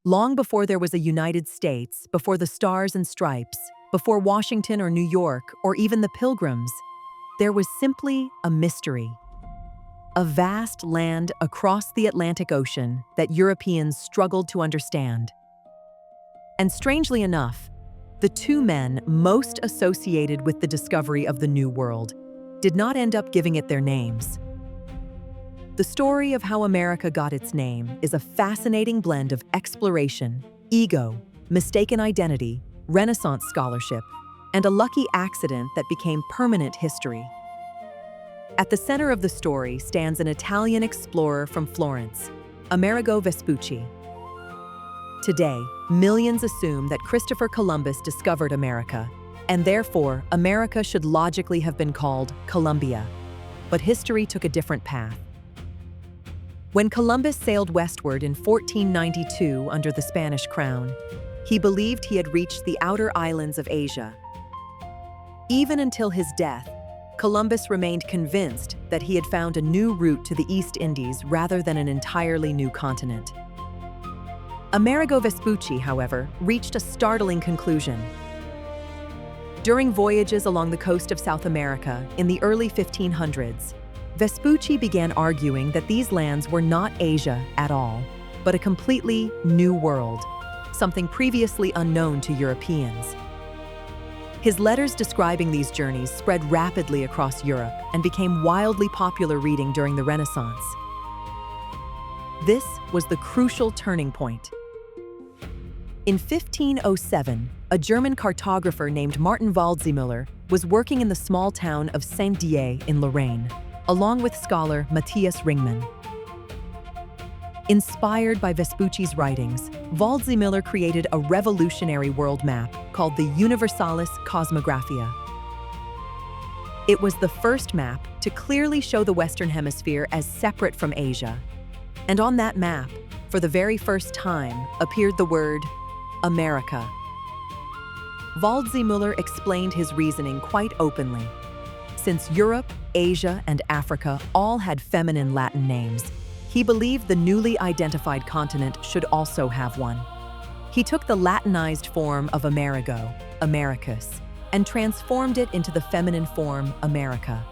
Long before there was a United States, before the Stars and Stripes, before Washington or New York, or even the Pilgrims, there was simply a mystery. A vast land across the Atlantic Ocean that Europeans struggled to understand. And strangely enough, the two men most associated with the discovery of the New World did not end up giving it their names. The story of how America got its name is a fascinating blend of exploration, ego, mistaken identity, Renaissance scholarship, and a lucky accident that became permanent history. At the center of the story stands an Italian explorer from Florence, Amerigo Vespucci. Today, millions assume that Christopher Columbus discovered America, and therefore America should logically have been called Columbia. But history took a different path. When Columbus sailed westward in 1492 under the Spanish crown, he believed he had reached the outer islands of Asia. Even until his death, Columbus remained convinced that he had found a new route to the East Indies rather than an entirely new continent. Amerigo Vespucci, however, reached a startling conclusion. During voyages along the coast of South America in the early 1500s, Vespucci began arguing that these lands were not Asia at all, but a completely new world, something previously unknown to Europeans. His letters describing these journeys spread rapidly across Europe and became wildly popular reading during the Renaissance. This was the crucial turning point. In 1507, a German cartographer named Martin Waldseemüller was working in the small town of Saint-Dié in Lorraine, along with scholar Matthias Ringmann. Inspired by Vespucci's writings, Waldseemüller created a revolutionary world map called the Universalis Cosmographia. It was the first map to clearly show the Western Hemisphere as separate from Asia. And on that map, for the very first time, appeared the word America. Waldseemüller explained his reasoning quite openly. Since Europe, Asia, and Africa all had feminine Latin names, he believed the newly identified continent should also have one. He took the Latinized form of Amerigo, Americus, and transformed it into the feminine form America.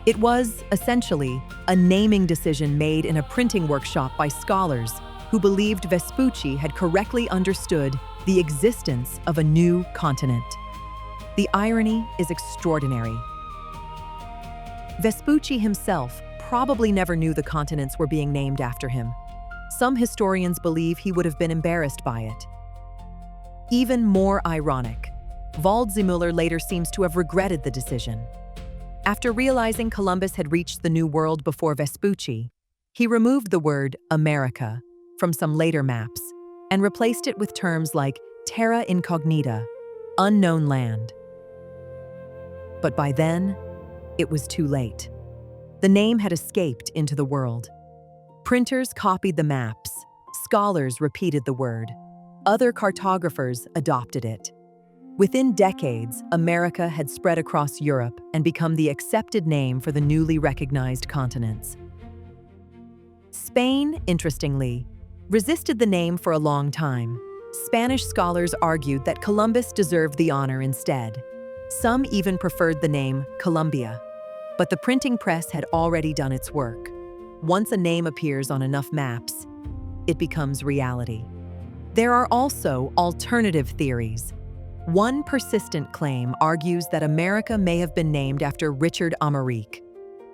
It was, essentially, a naming decision made in a printing workshop by scholars who believed Vespucci had correctly understood the existence of a new continent. The irony is extraordinary. Vespucci himself probably never knew the continents were being named after him. Some historians believe he would have been embarrassed by it. Even more ironic, Waldseemüller later seems to have regretted the decision. After realizing Columbus had reached the New World before Vespucci, he removed the word America from some later maps and replaced it with terms like Terra Incognita, unknown land. But by then, it was too late. The name had escaped into the world. Printers copied the maps, scholars repeated the word, other cartographers adopted it. Within decades, America had spread across Europe and become the accepted name for the newly recognized continents. Spain, interestingly, resisted the name for a long time. Spanish scholars argued that Columbus deserved the honor instead. Some even preferred the name Columbia. But the printing press had already done its work. Once a name appears on enough maps, it becomes reality. There are also alternative theories. One persistent claim argues that America may have been named after Richard Amerigo,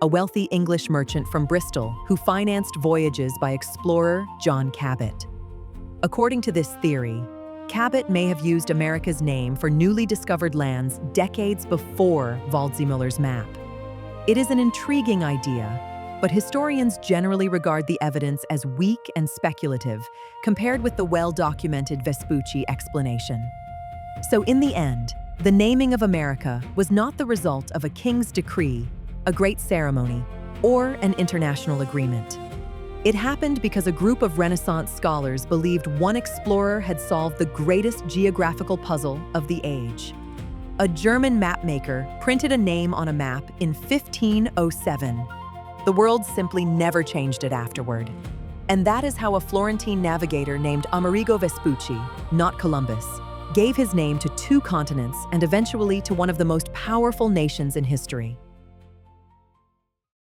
a wealthy English merchant from Bristol who financed voyages by explorer John Cabot. According to this theory, Cabot may have used America's name for newly discovered lands decades before Waldseemüller's map. It is an intriguing idea, but historians generally regard the evidence as weak and speculative compared with the well-documented Vespucci explanation. So in the end, the naming of America was not the result of a king's decree, a great ceremony, or an international agreement. It happened because a group of Renaissance scholars believed one explorer had solved the greatest geographical puzzle of the age. A German mapmaker printed a name on a map in 1507. The world simply never changed it afterward. And that is how a Florentine navigator named Amerigo Vespucci, not Columbus, gave his name to two continents and eventually to one of the most powerful nations in history.